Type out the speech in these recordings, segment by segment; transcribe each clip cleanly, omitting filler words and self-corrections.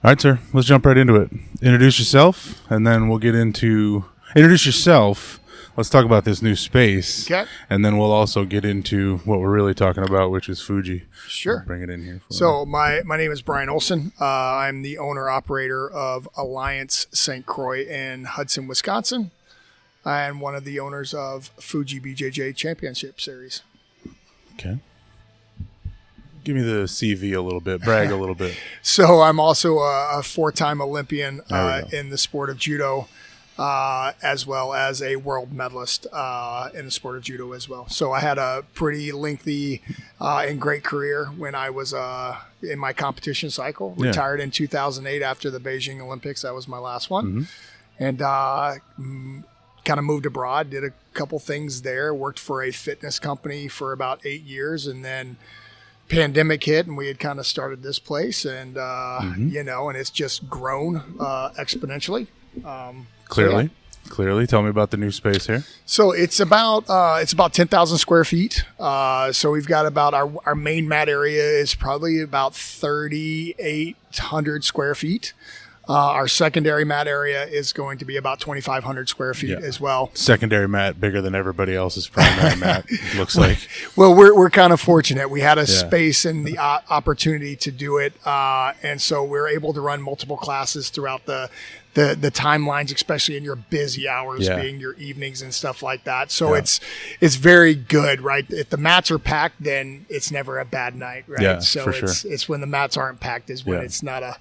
All right, sir. Let's jump right into it. Introduce yourself, and then we'll get into introduce yourself. Let's talk about this new space, Okay. And then we'll also get into what we're really talking about, which is Fuji. Sure. Bring it in here. So my name is Brian Olson. I'm the owner-operator of Alliance St. Croix in Hudson, Wisconsin. I'm one of the owners of FujiBJJ Championship Series. Okay. Give me the CV a little bit. Brag a little bit. So I'm also a four-time Olympian There in the sport of Judo, as well as a world medalist in the sport of Judo as well. So I had a pretty lengthy and great career when I was in my competition cycle. Yeah. Retired in 2008 after the Beijing Olympics. That was my last one. Mm-hmm. And kind of moved abroad, did a couple things there, worked for a fitness company for about 8 years, and then pandemic hit and we had kind of started this place and and it's just grown exponentially. Clearly. Tell me about the new space here. So it's about 10,000 square feet. So we've got about our main mat area is probably about 3,800 square feet. Our secondary mat area is going to be about 2,500 square feet as well. Secondary mat bigger than everybody else's primary mat, it looks like. Well, we're kind of fortunate. We had a space and the opportunity to do it. And so we're able to run multiple classes throughout the timelines, especially in your busy hours, being your evenings and stuff like that. So it's very good, right? If the mats are packed, then it's never a bad night, right? Yeah, so for sure. It's when the mats aren't packed is when it's not a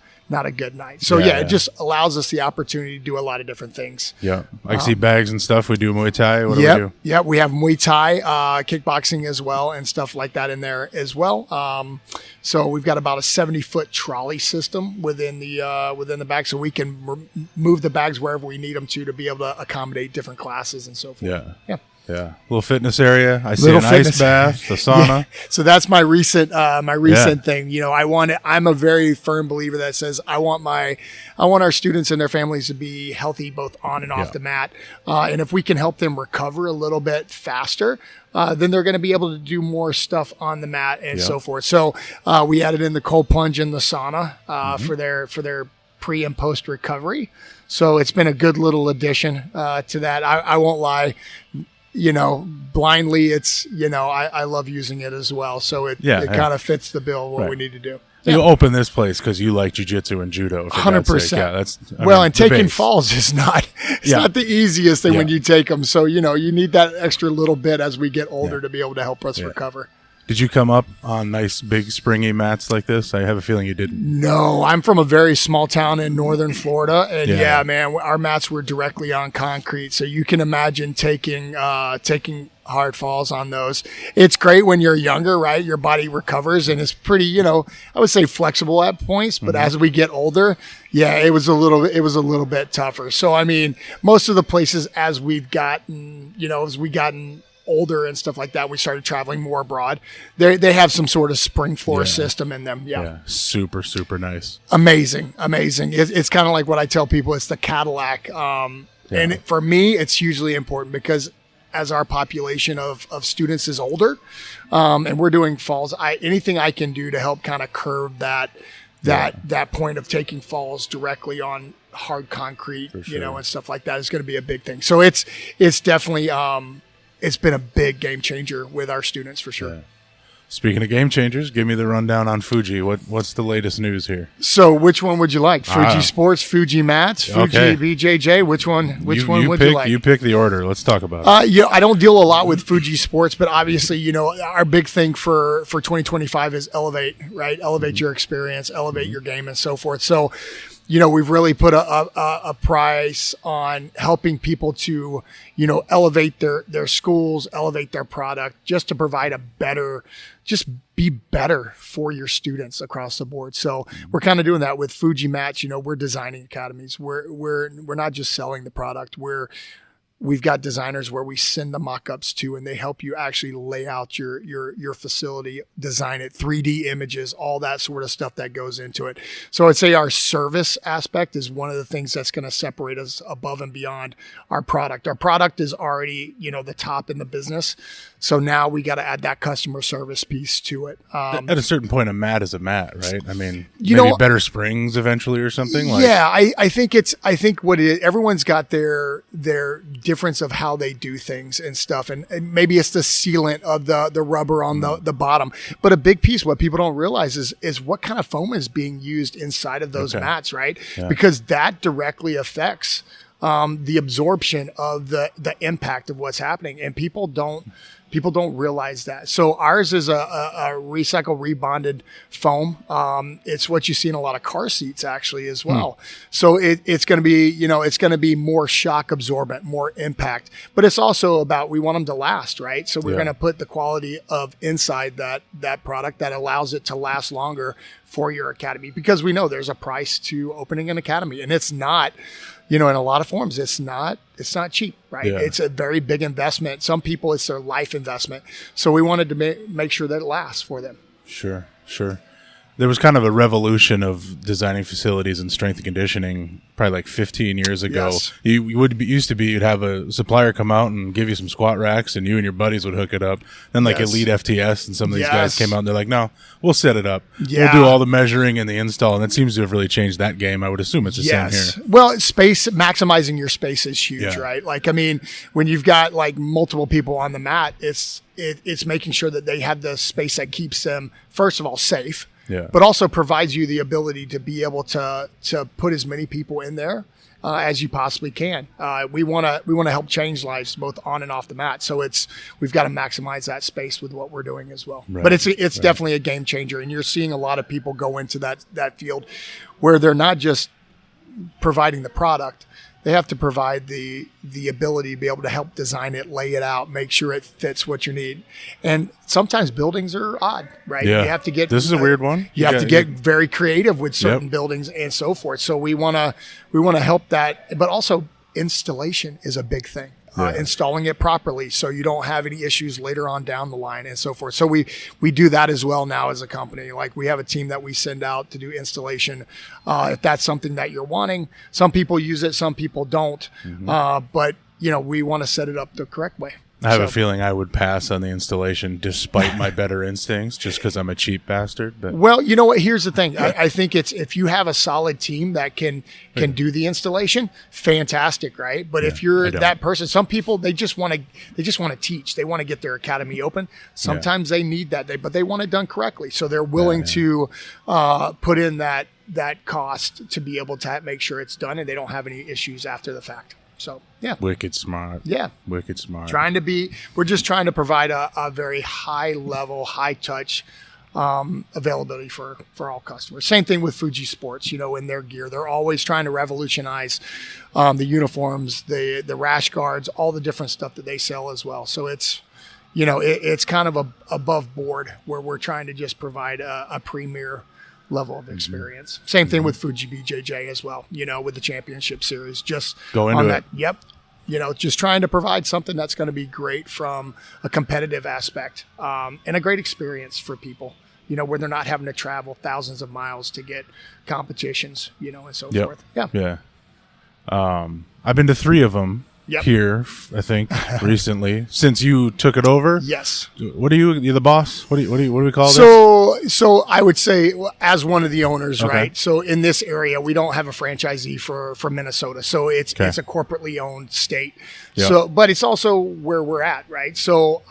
good night. So it just allows us the opportunity to do a lot of different things. Yeah. I see bags and stuff. We do Muay Thai. What do we do? Yeah, we have Muay Thai, kickboxing as well, and stuff like that in there as well. So we've got about a 70-foot trolley system within the bag, so we can move the bags wherever we need them to be able to accommodate different classes and so forth. Yeah. Little fitness area. I see an ice bath, the sauna. Yeah. So that's my recent thing. You know, I'm a very firm believer that says I want our students and their families to be healthy both on and off the mat. And if we can help them recover a little bit faster, then they're going to be able to do more stuff on the mat and so forth. So we added in the cold plunge and the sauna for their pre and post recovery. So it's been a good little addition to that. I won't lie. You know, blindly, it's, I love using it as well. So it kind of fits the bill what we need to do. You open this place because you like jiu-jitsu and judo. 100%. And taking falls is not the easiest thing when you take them. So, you need that extra little bit as we get older to be able to help us recover. Did you come up on nice, big, springy mats like this? I have a feeling you didn't. No, I'm from a very small town in northern Florida. And man, our mats were directly on concrete. So you can imagine taking hard falls on those. It's great when you're younger, right? Your body recovers and it's pretty, I would say flexible at points. But as we get older, it was a little bit tougher. So, I mean, most of the places as we've gotten older and stuff like that, we started traveling more abroad. They have some sort of spring floor system in them. Yeah. Super, super nice. Amazing. It's kind of like what I tell people. It's the Cadillac. And for me, it's hugely important because as our population of students is older, and we're doing falls, anything I can do to help kind of curb that point of taking falls directly on hard concrete, and stuff like that is going to be a big thing. So it's definitely, it's been a big game changer with our students for sure. Yeah. Speaking of game changers, give me the rundown on Fuji. What's the latest news here? So which one would you like? Fuji Sports, Fuji Mats, FujiBJJ? Which one would you like? You pick the order. Let's talk about it. I don't deal a lot with Fuji Sports, but obviously, our big thing for 2025 is elevate, right? Elevate your experience, elevate your game and so forth. So, we've really put a price on helping people to, elevate their schools, elevate their product, just to provide be better for your students across the board. So we're kind of doing that with Fuji Mats. We're designing academies. We're not just selling the product. We're we've got designers where we send the mock-ups to, and they help you actually lay out your facility, design it, 3D images, all that sort of stuff that goes into it. So I'd say our service aspect is one of the things that's going to separate us above and beyond our product. Our product is already, the top in the business. So now we got to add that customer service piece to it. At a certain point, a mat is a mat, right? I mean, maybe better springs eventually or something. Yeah, I think everyone's got their difference of how they do things and stuff, and maybe it's the sealant of the rubber on the bottom. But a big piece, what people don't realize is what kind of foam is being used inside of those mats, right? Yeah. Because that directly affects the absorption of the impact of what's happening, and people don't realize that. So ours is a recycle rebonded foam. It's what you see in a lot of car seats actually as well. So it's going to be, it's going to be more shock absorbent, more impact, but it's also about, we want them to last, right? So we're going to put the quality of inside that product that allows it to last longer for your academy, because we know there's a price to opening an academy, and it's not, in a lot of forms, it's not cheap, right? Yeah. It's a very big investment. Some people, it's their life investment. So we wanted to make sure that it lasts for them. Sure. There was kind of a revolution of designing facilities and strength and conditioning probably like 15 years ago. Yes. You'd have a supplier come out and give you some squat racks, and you and your buddies would hook it up. Then Elite FTS and some of these guys came out and they're like, no, we'll set it up. Yeah. We'll do all the measuring and the install. And it seems to have really changed that game. I would assume it's the same here. Well, maximizing your space is huge, right? When you've got multiple people on the mat, it's making sure that they have the space that keeps them, first of all, safe. Yeah. But also provides you the ability to be able to put as many people in there as you possibly can. We want to help change lives both on and off the mat. So we've got to maximize that space with what we're doing as well. Right. But it's definitely a game changer, and you're seeing a lot of people go into that field where they're not just providing the product. They have to provide the ability to be able to help design it, lay it out, make sure it fits what you need. And sometimes buildings are odd, right? Yeah. You have to get. This is a weird one. You have to get very creative with certain buildings and so forth. So we want to help that, but also installation is a big thing. Installing it properly so you don't have any issues later on down the line and so forth. So we do that as well now as a company. We have a team that we send out to do installation. If that's something that you're wanting, some people use it, some people don't. Mm-hmm. But we want to set it up the correct way. I have a feeling I would pass on the installation despite my better instincts, just because I'm a cheap bastard. But. Well, you know what? Here's the thing. I think it's, if you have a solid team that can do the installation, fantastic, right? But if you're that person, some people they just want to teach. They want to get their academy open. Sometimes they need that, but they want it done correctly, so they're willing to put in that cost to be able to make sure it's done, and they don't have any issues after the fact. So, wicked smart. Yeah. Wicked smart. We're just trying to provide a very high level, high touch availability for all customers. Same thing with Fuji Sports, in their gear. They're always trying to revolutionize the uniforms, the rash guards, all the different stuff that they sell as well. So it's, it's kind of above board where we're trying to just provide a premier level of experience. Mm-hmm. Same thing with FujiBJJ as well, with the championship series. Just go into it. Yep. Just trying to provide something that's going to be great from a competitive aspect and a great experience for people, where they're not having to travel thousands of miles to get competitions, and so forth. Yeah. Yeah. I've been to 3 of them. Here, I think, recently, since you took it over. Yes. What are you're the boss? What do we call this? So I would say, as one of the owners, right? So in this area, we don't have a franchisee for Minnesota. So it's a corporately owned state. Yep. So, but it's also where we're at, right? So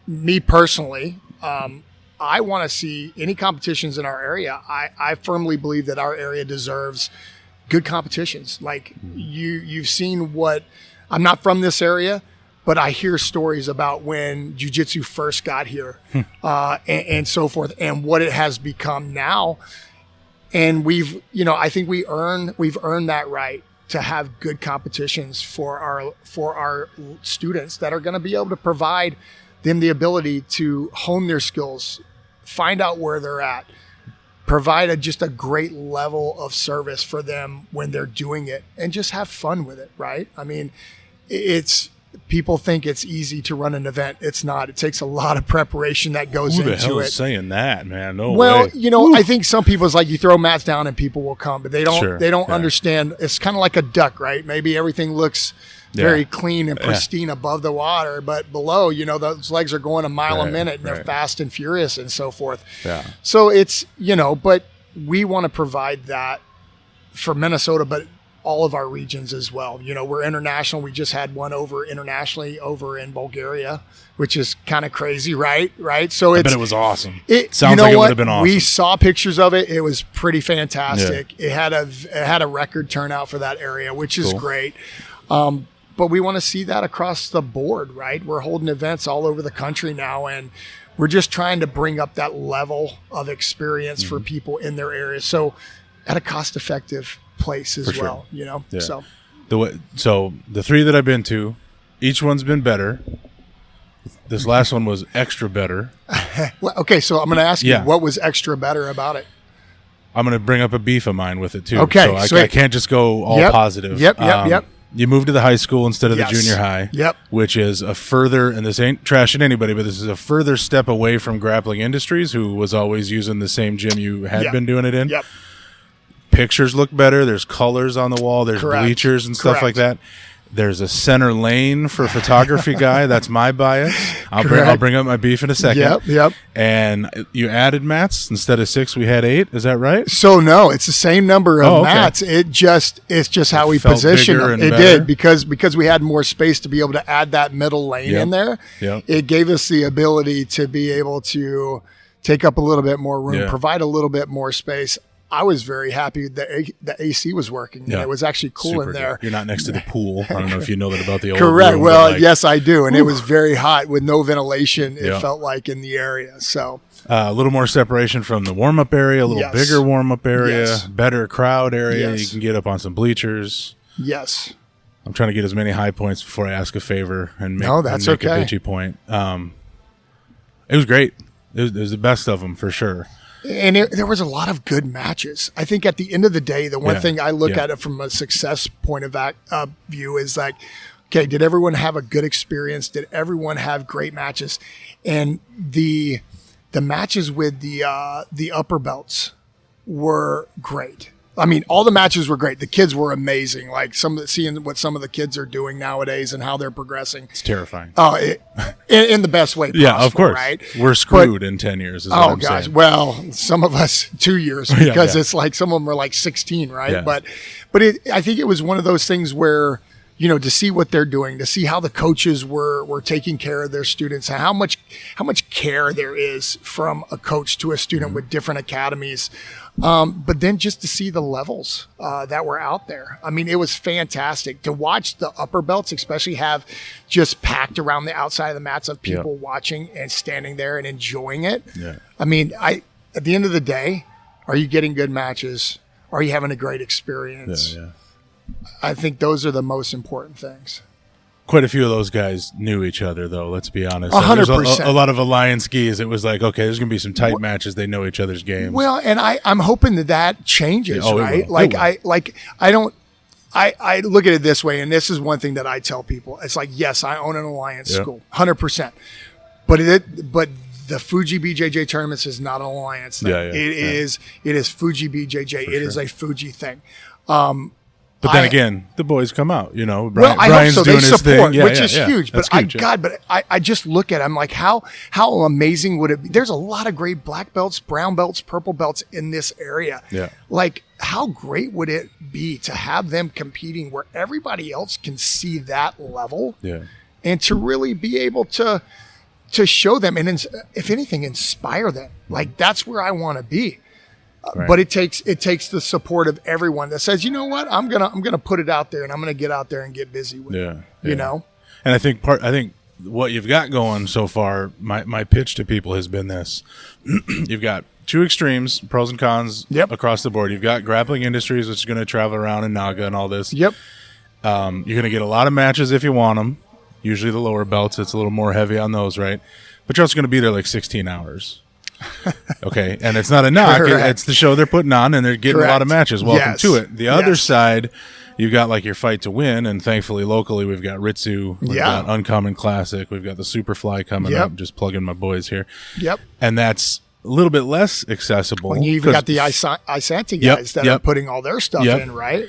me personally, I want to see any competitions in our area. I firmly believe that our area deserves good competitions. You've seen what. I'm not from this area, but I hear stories about when jiu-jitsu first got here and so forth, and what it has become now. And I think we've earned that right to have good competitions for our students that are going to be able to provide them the ability to hone their skills, find out where they're at, provide just a great level of service for them when they're doing it, and just have fun with it, right? I mean, it's people think it's easy to run an event. It's not. It takes a lot of preparation that goes into it. Who the hell is saying that, man? No well, way. you know, I think some people, it's like you throw mats down and people will come, but they don't understand. It's kind of like a duck, right? Maybe everything looks very clean and pristine above the water, but below, you know, those legs are going a mile a minute and they're fast and furious and so forth. Yeah. So it's, you know, but we want to provide that for Minnesota, but all of our regions as well. You know, we're international. We just had one internationally over in Bulgaria, which is kind of crazy, right? So I bet it was awesome. It sounds like it would have been awesome. We saw pictures of it. It was pretty fantastic. Yeah. It had a record turnout for that area, which is great. But we want to see that across the board, right? We're holding events all over the country now, and we're just trying to bring up that level of experience for people in their areas. So at a cost-effective place as well, you know? Yeah. So the 3 that I've been to, each one's been better. This last one was extra better. Well, okay, so I'm going to ask you, what was extra better about it? I'm going to bring up a beef of mine with it too. Okay, so I can't just go all positive. Yep. You moved to the high school instead of the junior high, which is a further, and this ain't trashing anybody, but this is a further step away from Grappling Industries, who was always using the same gym you had been doing it in. Yep. Pictures look better. There's colors on the wall. There's bleachers and stuff like that. There's a center lane for photography guy. That's my bias. I'll bring up my beef in a second. Yep. And you added mats instead of 6. We had 8. Is that right? So no, it's the same number of mats. It's just how we positioned them. It did because we had more space to be able to add that middle lane in there. Yep. It gave us the ability to be able to take up a little bit more room, provide a little bit more space. I was very happy that the AC was working. And it was actually cool in there. Good. You're not next to the pool. I don't know if you know that about the old Correct. room, well, yes, I do. And it was very hot with no ventilation, it felt like, in the area. So a little more separation from the warm-up area, a little bigger warm-up area, better crowd area. You can get up on some bleachers. Yes. I'm trying to get as many high points before I ask a favor and make, a bitchy point. It was great. It was the best of them for sure. And there was a lot of good matches. I think at the end of the day, the one thing I look at it from a success point of view is like, okay, did everyone have a good experience? Did everyone have great matches? And the matches with the upper belts were great. I mean, all the matches were great. The kids were amazing. Like seeing what some of the kids are doing nowadays and how they're progressing. It's terrifying. Oh, in the best way possible, of course. Right? We're screwed in 10 years. Is what I'm saying. Well, some of us 2 years because it's like some of them are like 16, right? Yeah. But I think it was one of those things where, you know, to see what they're doing, to see how the coaches were taking care of their students, and how much care there is from a coach to a student with different academies. But then just to see the levels that were out there. I mean, it was fantastic to watch the upper belts, especially have just packed around the outside of the mats of people watching and standing there and enjoying it. Yeah. I mean, at the end of the day, are you getting good matches? Are you having a great experience? Yeah. I think those are the most important things. Quite a few of those guys knew each other, though. Let's be honest. 100%. A lot of alliance skis. It was like, okay, there's going to be some tight matches. They know each other's games. Well, and I'm hoping that changes, right? I look at it this way, and this is one thing that I tell people. It's like, yes, I own an alliance school, 100%. But the FujiBJJ tournaments is not an alliance thing. It is FujiBJJ. It is a Fuji thing. But then again, the boys come out, you know. I Brian's hope so. Doing they his support, thing. which is huge. That's but huge, I just look at it. I'm like, how amazing would it be? There's a lot of great black belts, brown belts, purple belts in this area. Yeah. Like, how great would it be to have them competing where everybody else can see that level? Yeah. And to really be able to show them and, if anything, inspire them. Like, that's where I want to be. Right. But it takes the support of everyone that says, you know what, I'm gonna put it out there, and I'm gonna get out there and get busy with it. You know. And I think what you've got going so far, my pitch to people has been this: you've got two extremes, pros and cons across the board. You've got Grappling Industries, which is going to travel around in Naga and all this. Yep. You're going to get a lot of matches if you want them. Usually the lower belts, it's a little more heavy on those, right? But you're also going to be there like 16 hours. Okay, and it's not a knock. It's the show they're putting on, and they're getting a lot of matches. Welcome to it. The other side, you've got like your fight to win, and thankfully locally we've got Ritsu, we've got Uncommon Classic, we've got the Superfly coming up. Just plugging my boys here. And that's a little bit less accessible. When you even got the Isanti guys that are putting all their stuff in, right?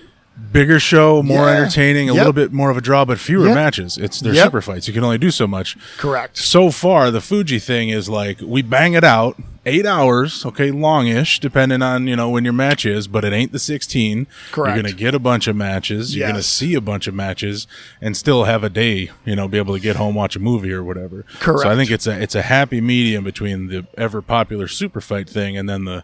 Bigger show, more entertaining, a little bit more of a draw, but fewer matches. It's their super fights. You can only do so much. Correct. So far, the Fuji thing is like we bang it out 8 hours, okay, longish, depending on when your match is, but it ain't the 16. Correct. You're gonna get a bunch of matches. You're gonna see a bunch of matches, and still have a day. Be able to get home, watch a movie or whatever. Correct. So I think it's a happy medium between the ever popular super fight thing and then the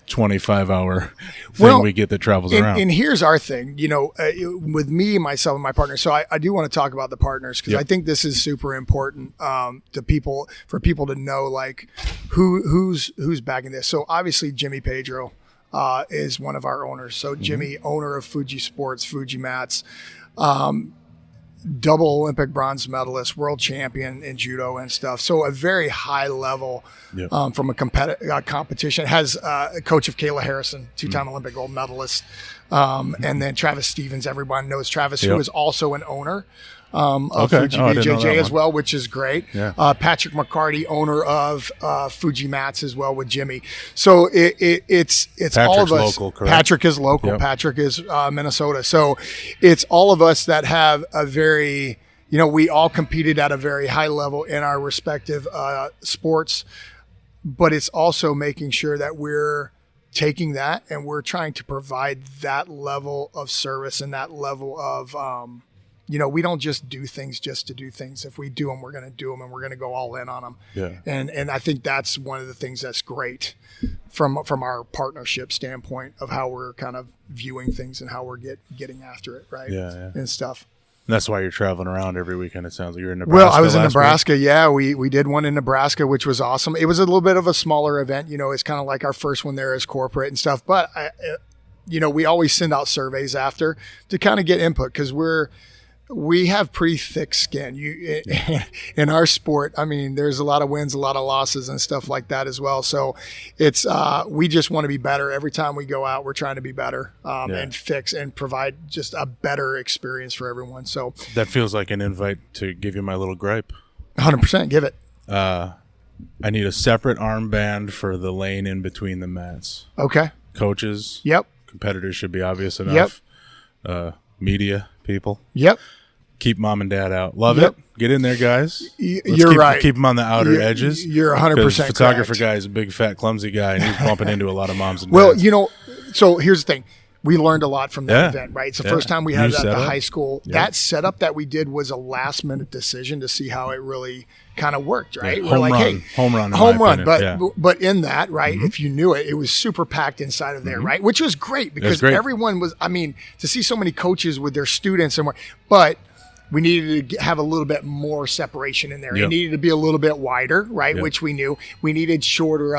25-hour thing we get that travels around. And here's our thing, with me, myself, and my partner. So I do want to talk about the partners because I think this is super important for people to know like who's backing this. So obviously Jimmy Pedro is one of our owners. So Jimmy, owner of Fuji Sports, Fuji Mats, double Olympic bronze medalist, world champion in judo and stuff. So a very high level from a competition. Has a coach of Kayla Harrison, two-time Olympic gold medalist. And then Travis Stevens, everyone knows Travis, who is also an owner of FujiBJJ as well, which is great. Patrick McCarty, owner of Fuji Mats as well with Jimmy. So it's Patrick's all of us. Local, correct? Patrick is local. Patrick is Minnesota. So it's all of us that have a very, we all competed at a very high level in our respective sports, but it's also making sure that we're taking that and we're trying to provide that level of service and that level of, we don't just do things just to do things. If we do them, we're going to do them and we're going to go all in on them. And I think that's one of the things that's great from our partnership standpoint of how we're kind of viewing things and how we're getting after it, right? And stuff. And that's why you're traveling around every weekend. It sounds like you're in Nebraska. Well, I was in Nebraska. Week. Yeah, we did one in Nebraska, which was awesome. It was a little bit of a smaller event. It's kind of like our first one there as corporate and stuff. But we always send out surveys after to kind of get input because we have pretty thick skin. In our sport, I mean, there's a lot of wins, a lot of losses and stuff like that as well. So it's, we just want to be better. Every time we go out, we're trying to be better and fix and provide just a better experience for everyone. So that feels like an invite to give you my little gripe. 100%. Give it. I need a separate armband for the lane in between the mats. Okay. Coaches. Yep. Competitors should be obvious enough. Media people. Yep. Keep mom and dad out. Love it. Get in there, guys. You're right. Keep them on the outer edges. You're 100% photographer guy is a big, fat, clumsy guy, and he's bumping into a lot of moms and dads. Well, so here's the thing. We learned a lot from that event, right? It's the first time we had it at the high school. That setup that we did was a last-minute decision to see how it really kind of worked, right? We're like, hey, home run. But in that, right, if you knew it, it was super packed inside of there, right? Which was great because everyone was, to see so many coaches with their students and more, but we needed to have a little bit more separation in there. It needed to be a little bit wider, right? Which we knew. We needed shorter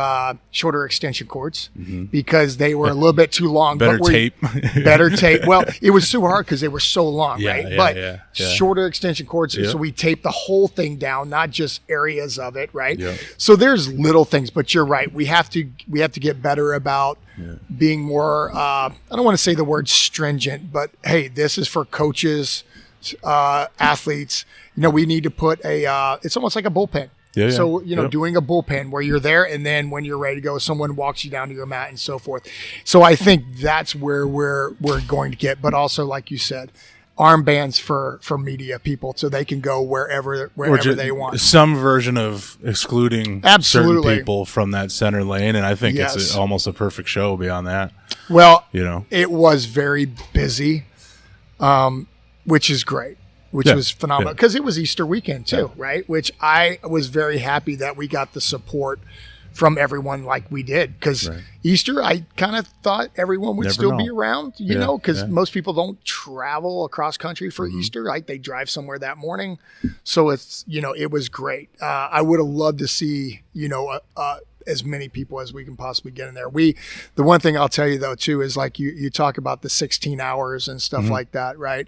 extension cords because they were a little bit too long. Better tape. Well, it was super hard because they were so long, right? Shorter extension cords. So we taped the whole thing down, not just areas of it, right? So there's little things, but you're right. We have to get better about being more, I don't want to say the word stringent, but hey, this is for coaches, athletes. We need to put it's almost like a bullpen. So doing a bullpen where you're there and then when you're ready to go, someone walks you down to your mat and so forth. So I think that's where we're going to get, but also like you said, armbands for media people so they can go wherever they want. Some version of excluding certain people from that center lane, and I think it's almost a perfect show beyond that. Well, it was very busy. Which is great, which was phenomenal because it was Easter weekend too, right? Which I was very happy that we got the support from everyone like we did because Easter, I kind of thought everyone would still be around, because most people don't travel across country for Easter. Like they drive somewhere that morning. So it's, it was great. I would have loved to see, as many people as we can possibly get in there. The one thing I'll tell you though too is like you talk about the 16 hours and stuff like that, right?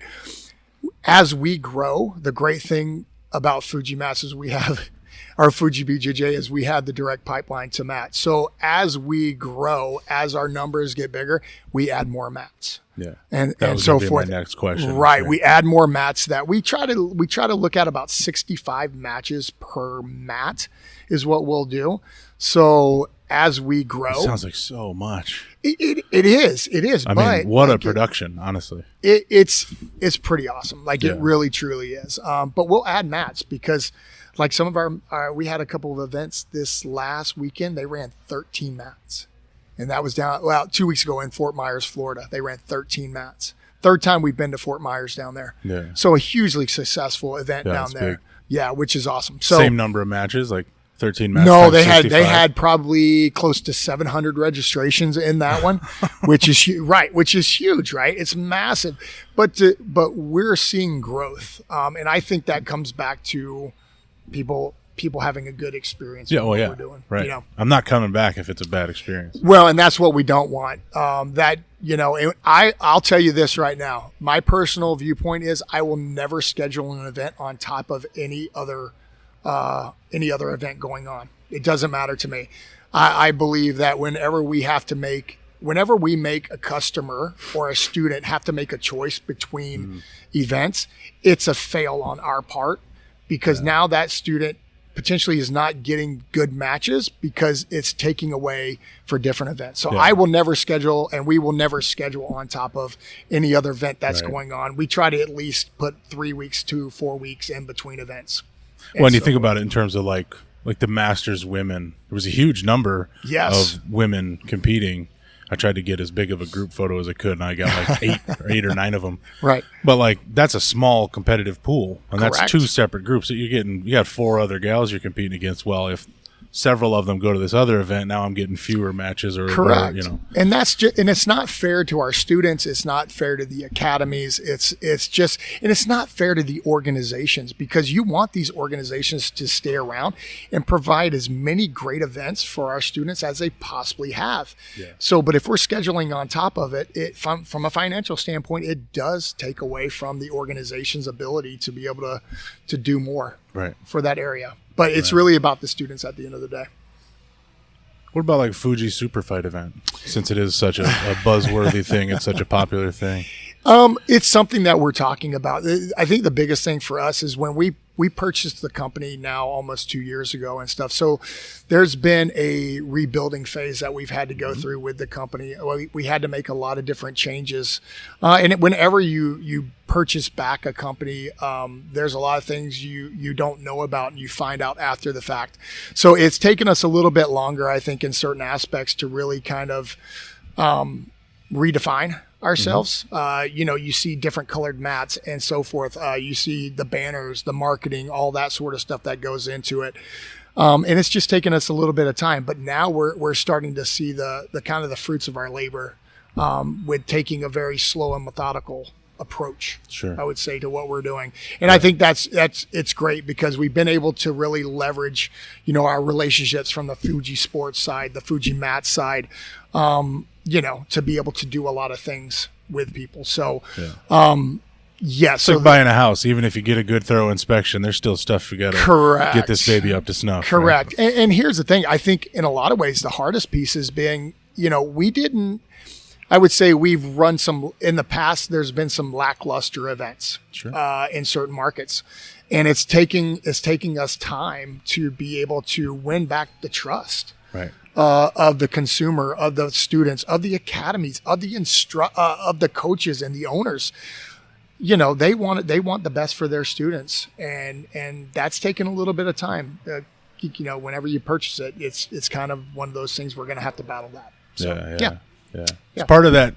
As we grow, the great thing about Fuji Mats is we have our FujiBJJ is we have the direct pipeline to mats. So as we grow, as our numbers get bigger, we add more mats. Yeah, and was so gonna be forth. My next question, right? sure. We add more mats. That we try to look at about 65 matches per mat is what we'll do. So as we grow, it sounds like so much. It is. I mean, what a production, honestly. It's pretty awesome. Like Yeah. it really truly is. But we'll add mats because, like some of our we had a couple of events this last weekend. They ran 13 mats. And that was 2 weeks ago in Fort Myers, Florida. They ran 13 mats. Third time we've been to Fort Myers down there. Yeah. So a hugely successful event down there. Big. Yeah, which is awesome. So same number of matches, like 13 matches. no, times they 65? had probably close to 700 registrations in that one, which is which is huge, right? It's massive. But we're seeing growth. And I think that comes back to people having a good experience with what we're doing. Right. You know? I'm not coming back if it's a bad experience. Well, and that's what we don't want. I'll tell you this right now. My personal viewpoint is I will never schedule an event on top of any other event going on. It doesn't matter to me. I believe that whenever we make a customer or a student have to make a choice between events, it's a fail on our part because now that student potentially is not getting good matches because it's taking away for different events. So I will never schedule, and we will never schedule on top of any other event that's going on. We try to at least put 3 weeks to 4 weeks in between events. When you think about it in terms of like the Masters women, there was a huge number of women competing. I tried to get as big of a group photo as I could, and I got like eight or nine of them. Right. But like that's a small competitive pool, and Correct. that's 2 separate groups. So you got 4 other gals you're competing against. Well, if several of them go to this other event, now I'm getting fewer matches Correct. And that's just, and it's not fair to our students. It's not fair to the academies. It's not fair to the organizations because you want these organizations to stay around and provide as many great events for our students as they possibly have. Yeah. So, but if we're scheduling on top of it, from a financial standpoint, it does take away from the organization's ability to be able to do more for that area. But it's really about the students at the end of the day. What about like Fuji Super Fight event? Since it is such a buzzworthy thing, it's such a popular thing. It's something that we're talking about. I think the biggest thing for us is when we purchased the company now almost 2 years ago and stuff. So there's been a rebuilding phase that we've had to go through with the company. We had to make a lot of different changes. And whenever you purchase back a company, there's a lot of things you don't know about and you find out after the fact. So it's taken us a little bit longer, I think, in certain aspects to really kind of redefine ourselves. You see different colored mats and so forth. You see the banners, the marketing, all that sort of stuff that goes into it. And it's just taken us a little bit of time, but now we're starting to see the kind of the fruits of our labor with taking a very slow and methodical approach, I would say, to what we're doing. And I think it's great because we've been able to really leverage, our relationships from the Fuji sports side, the Fuji mat side, to be able to do a lot of things with people. So, it's like buying a house. Even if you get a good thorough inspection, there's still stuff you got to get this baby up to snuff. Correct. Right? And here's the thing. I think in a lot of ways, the hardest piece is being, I would say we've run in the past, there's been some lackluster events in certain markets. And it's taking us time to be able to win back the trust of the consumer, of the students, of the academies, of the coaches and the owners. They want the best for their students. And that's taken a little bit of time. Whenever you purchase it, it's kind of one of those things we're going to have to battle that. So, yeah. It's part of that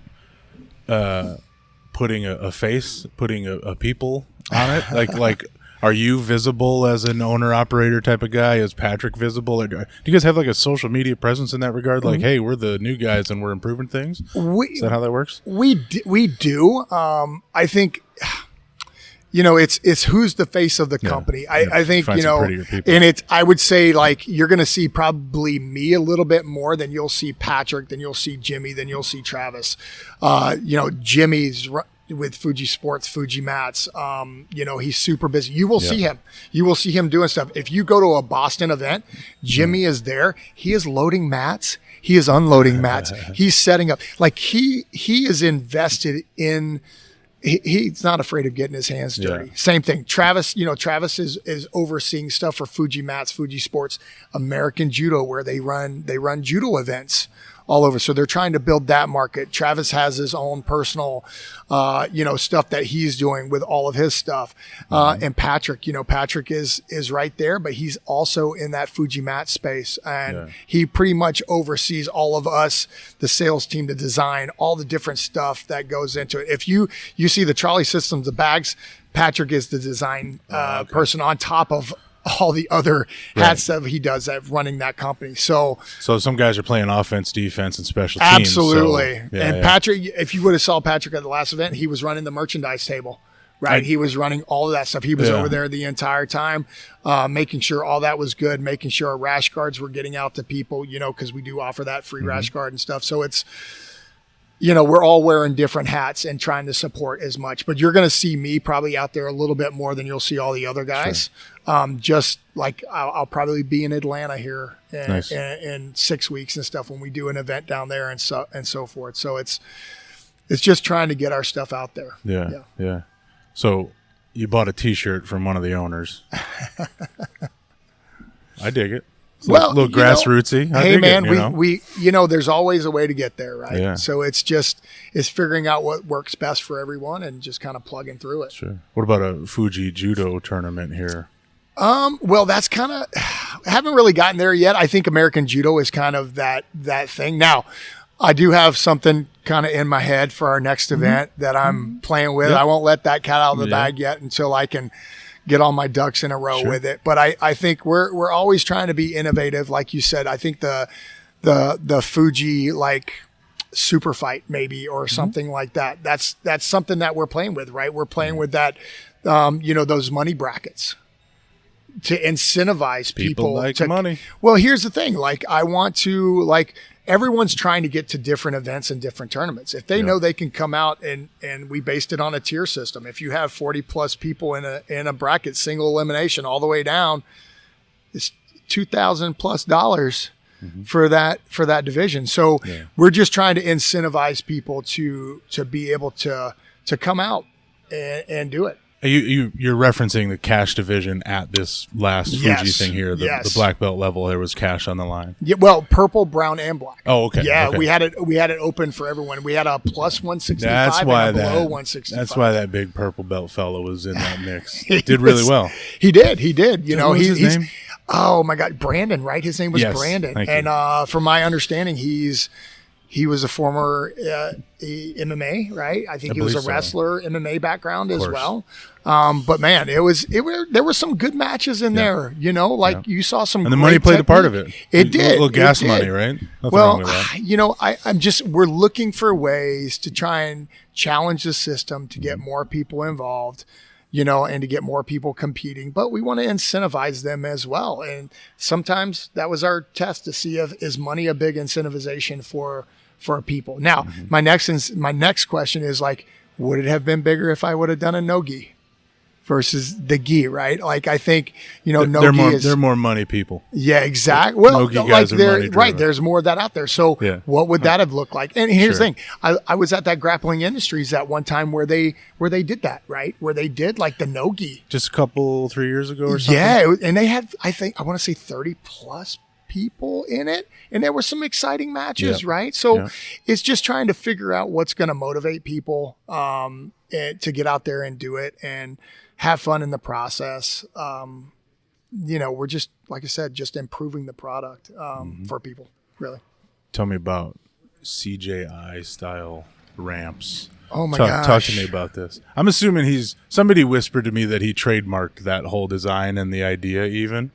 putting a face, putting a people on it. Like, are you visible as an owner-operator type of guy? Is Patrick visible? Or do you guys have like a social media presence in that regard? Like, hey, we're the new guys and we're improving things? Is that how that works? We do. I think... it's who's the face of the company. I think, and I would say like, you're going to see probably me a little bit more than you'll see Patrick, then you'll see Jimmy, then you'll see Travis. Jimmy's with Fuji Sports, Fuji mats. He's super busy. You will see him. You will see him doing stuff. If you go to a Boston event, Jimmy is there. He is loading mats. He is unloading mats. He's setting up. Like he is invested in. He's not afraid of getting his hands dirty. Yeah. Same thing. Travis is overseeing stuff for Fuji mats, Fuji Sports, American Judo, where they run judo events all over. So they're trying to build that market. Travis has his own personal, stuff that he's doing with all of his stuff. And Patrick is right there, but he's also in that Fuji mat space. And he pretty much oversees all of us, the sales team, the design, all the different stuff that goes into it. If you see the trolley systems, the bags, Patrick is the design person on top of all the other hats that he does at running that company. So some guys are playing offense, defense, and special teams. Absolutely. Patrick, if you would have saw Patrick at the last event, he was running the merchandise table, right? He was running all of that stuff. He was over there the entire time, making sure all that was good, making sure our rash guards were getting out to people, because we do offer that free rash guard and stuff. So it's, we're all wearing different hats and trying to support as much, but you're going to see me probably out there a little bit more than you'll see all the other guys. Sure. Just like I'll probably be in Atlanta here in 6 weeks and stuff when we do an event down there and so forth. So it's just trying to get our stuff out there. Yeah. So you bought a T-shirt from one of the owners. I dig it. It's a little grassrootsy. Hey man, we there's always a way to get there, right? Yeah. So it's figuring out what works best for everyone and just kind of plugging through it. Sure. What about a Fuji Judo tournament here? Well, that's kind of haven't really gotten there yet. I think American Judo is kind of that thing. Now, I do have something kind of in my head for our next event that I'm playing with. I won't let that cat out of the bag yet until I can get all my ducks in a row with it. But I think we're always trying to be innovative. Like you said, I think the Fuji like super fight maybe or something like that. That's something that we're playing with, right? We're playing with that, those money brackets to incentivize people like to money. Well, here's the thing. Like I want to everyone's trying to get to different events and different tournaments. If they know they can come out and we based it on a tier system. If you have 40 plus people in a bracket, single elimination all the way down, it's $2,000 plus for that division. So we're just trying to incentivize people to be able to come out and do it. You're referencing the cash division at this last Fuji thing here. The black belt level, there was cash on the line. Yeah, well, purple, brown, and black. Oh, okay. Yeah, okay. We had it open for everyone. We had a plus 165 and a below 165. That's why that big purple belt fellow was in that mix. Did really well. He did. What was his name? Oh my God, Brandon, right? His name was Brandon. And from my understanding, he was a former MMA, right? I think he was a wrestler, MMA background as well. But man, there were some good matches in there. You saw some. And the money played a part of it. It did. A little gas money, right? Nothing wrong with that. We're looking for ways to try and challenge the system to get more people involved. And to get more people competing, but we want to incentivize them as well. And sometimes that was our test to see if is money a big incentivization for people. Now, my next question is like, would it have been bigger if I would have done a no-gi versus the gi, right? Like I think, no-gi they're more money people. Yeah, exactly. Well, no-gi guys are money right. There's more of that out there. So what would that have looked like? And here's the thing. I was at that Grappling Industries at one time where they did that, right? Where they did like the no-gi. Just a 3 years ago or something? Yeah. And they had, I want to say 30 plus people in it. And there were some exciting matches, right? So it's just trying to figure out what's going to motivate people to get out there and do it and have fun in the process. We're just, like I said, just improving the product for people, really. Tell me about CJI style ramps. Oh my gosh. Talk to me about this. I'm assuming somebody whispered to me that he trademarked that whole design and the idea even.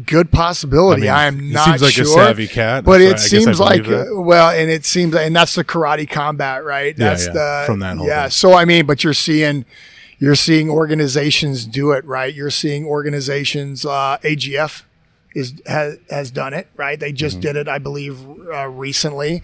Good possibility. I am not sure. He seems like a savvy cat, but it seems like and it seems and that's the karate combat, right? That's from that whole thing. So but you're seeing organizations do it, right? You're seeing organizations. AGF has done it, right? They just did it, I believe, recently.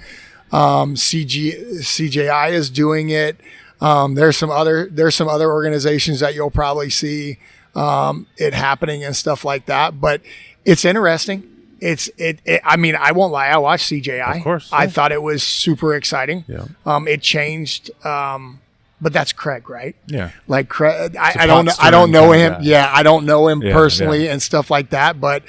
CJI is doing it. There's some other organizations that you'll probably see it happening and stuff like that. But it's interesting. I mean, I won't lie. I watched CJI. Of course, yeah. I thought it was super exciting. Yeah. It changed. But that's Craig, right? Yeah. Like Craig, I don't know him. Yeah, I don't know him personally and stuff like that. But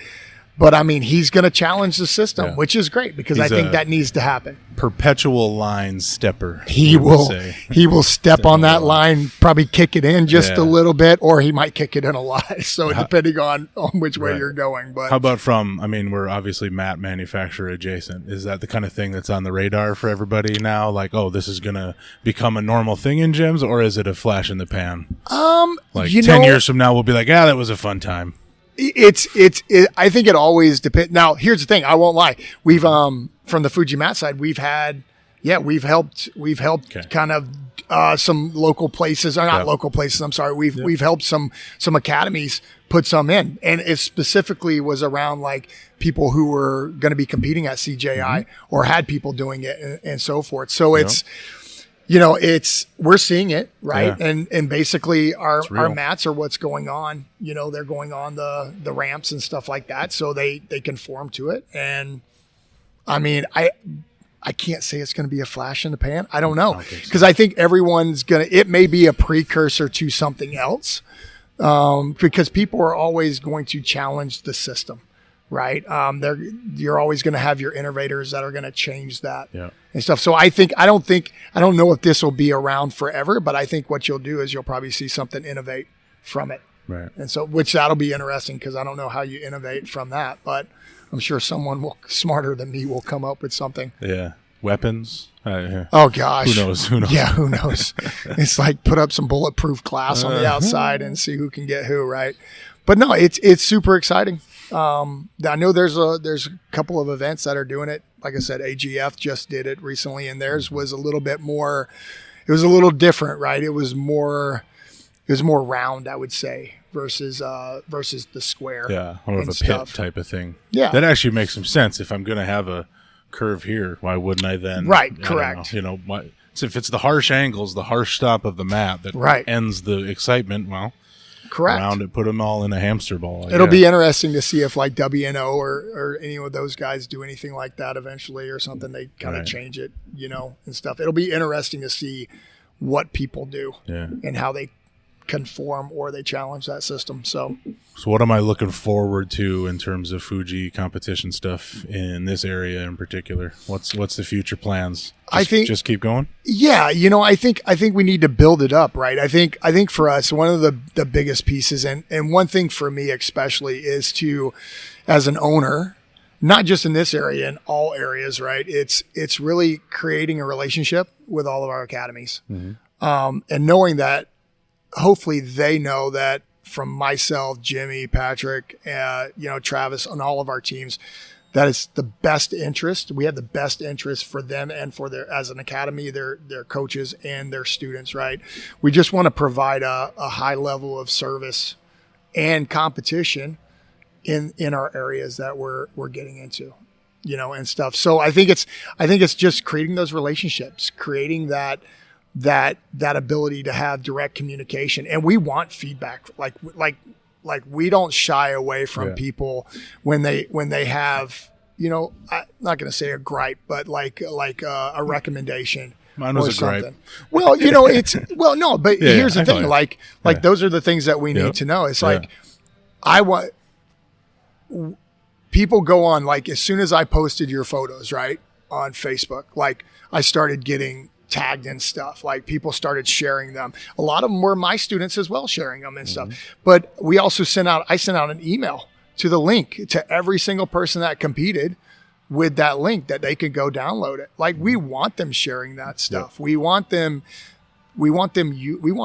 I mean, he's going to challenge the system, which is great because I think that needs to happen. Perpetual line stepper. He will step on that line, probably kick it in just a little bit, or he might kick it in a lot. So depending on which way you're going. But how about we're obviously mat manufacturer adjacent. Is that the kind of thing that's on the radar for everybody now? Like, oh, this is going to become a normal thing in gyms, or is it a flash in the pan? Like 10 years from now, we'll be like, that was a fun time. I think it always depends. Now, here's the thing. I won't lie. We've, from the Fuji mat side, we've helped kind of, some local places, or not local places. I'm sorry. We've helped some academies put some in, and it specifically was around like people who were going to be competing at CJI or had people doing it and so forth. So it's, we're seeing it, right? Yeah. And basically our mats are what's going on. They're going on the ramps and stuff like that. So they conform to it. And I mean, I can't say it's going to be a flash in the pan. I don't know. Because I think everyone's it may be a precursor to something else. Because people are always going to challenge the system. Right. You're always going to have your innovators that are going to change that and stuff. So I don't know if this will be around forever, but I think what you'll do is you'll probably see something innovate from it. Right. And so, which that'll be interesting because I don't know how you innovate from that, but I'm sure someone smarter than me will come up with something. Yeah. Weapons. Oh gosh. Who knows? Yeah. Who knows? It's like put up some bulletproof glass on the outside and see who can get who. Right. But no, it's super exciting. I know there's a couple of events that are doing it. Like I said, AGF just did it recently, and theirs was a little bit more. It was a little different, right? It was more round, I would say, versus the square. Yeah, more of a pit type of thing. Yeah, that actually makes some sense. If I'm going to have a curve here, why wouldn't I then? Right, correct. So if it's the harsh angles, the harsh stop of the mat that ends the excitement, well. Correct. Around it, put them all in a hamster ball. It'll be interesting to see if like WNO or any of those guys do anything like that eventually or something. They kind of change it, and stuff. It'll be interesting to see what people do and how they conform or they challenge that system. So what am I looking forward to in terms of Fuji competition stuff in this area in particular? What's the future plans? I think just keep going. Yeah, I think we need to build it up, right? I think for us, one of the biggest pieces, and one thing for me especially is to, as an owner, not just in this area, in all areas, right? It's really creating a relationship with all of our academies, and knowing that hopefully they know that from myself, Jimmy, Patrick, Travis, on all of our teams, that it's the best interest. We have the best interest for them and for as an academy, their coaches and their students, right? We just want to provide a high level of service and competition in our areas that we're getting into, and stuff. So I think it's just creating those relationships, creating that ability to have direct communication. And we want feedback. Like we don't shy away from people when they have, I'm not going to say a gripe, but like a recommendation. Mine was or a something. gripe. Well, no, but here's the thing. Like those are the things that we need to know. It's like, I want people go on, like as soon as I posted your photos, right, on Facebook, like I started getting tagged and stuff. Like people started sharing them. A lot of them were my students as well, sharing them and stuff. But we also I sent out an email to the link to every single person that competed with that link that they could go download it. Like we want them sharing that stuff. We want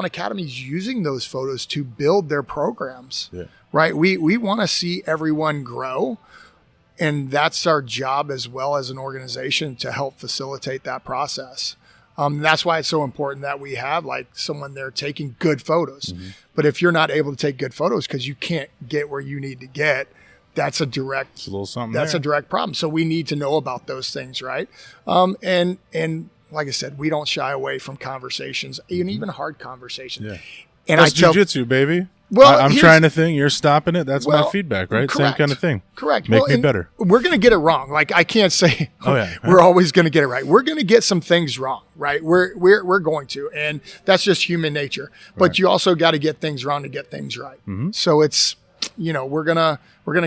academies using those photos to build their programs, right? We want to see everyone grow. And that's our job as well as an organization to help facilitate that process. That's why it's so important that we have like someone there taking good photos. But if you're not able to take good photos because you can't get where you need to get, that's a direct a little something. That's there. a direct problem. So we need to know about those things, right? And like I said, we don't shy away from conversations, even hard conversations. Yeah. And That's jiu-jitsu, baby. Well, I'm trying to think. You're stopping it. That's my feedback, right? Correct. Same kind of thing. Correct. Make me better. We're going to get it wrong. Like I can't say we're always going to get it right. We're going to get some things wrong, right? We're going to, and that's just human nature. But you also got to get things wrong to get things right. Mm-hmm. So it's, we're gonna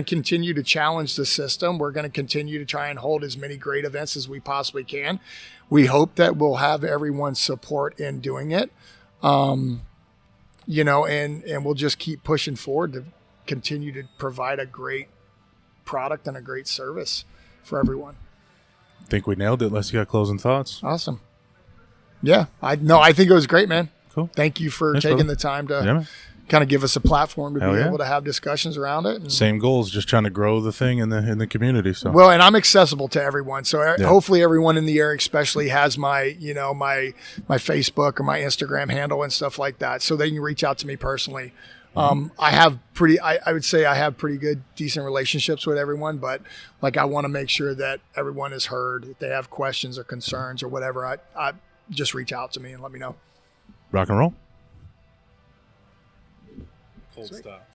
continue to challenge the system. We're going to continue to try and hold as many great events as we possibly can. We hope that we'll have everyone's support in doing it. And we'll just keep pushing forward to continue to provide a great product and a great service for everyone. I think we nailed it. Unless you got closing thoughts. Awesome. Yeah, I think it was great, man. Cool. Thank you for taking the time to kind of give us a platform to be able to have discussions around it. And, same goals, just trying to grow the thing in the community. So well, and I'm accessible to everyone. So hopefully everyone in the area especially has my, my Facebook or my Instagram handle and stuff like that. So they can reach out to me personally. I would say I have pretty good, decent relationships with everyone, but like I want to make sure that everyone is heard. If they have questions or concerns or whatever, I just reach out to me and let me know. Rock and roll. Cold stop.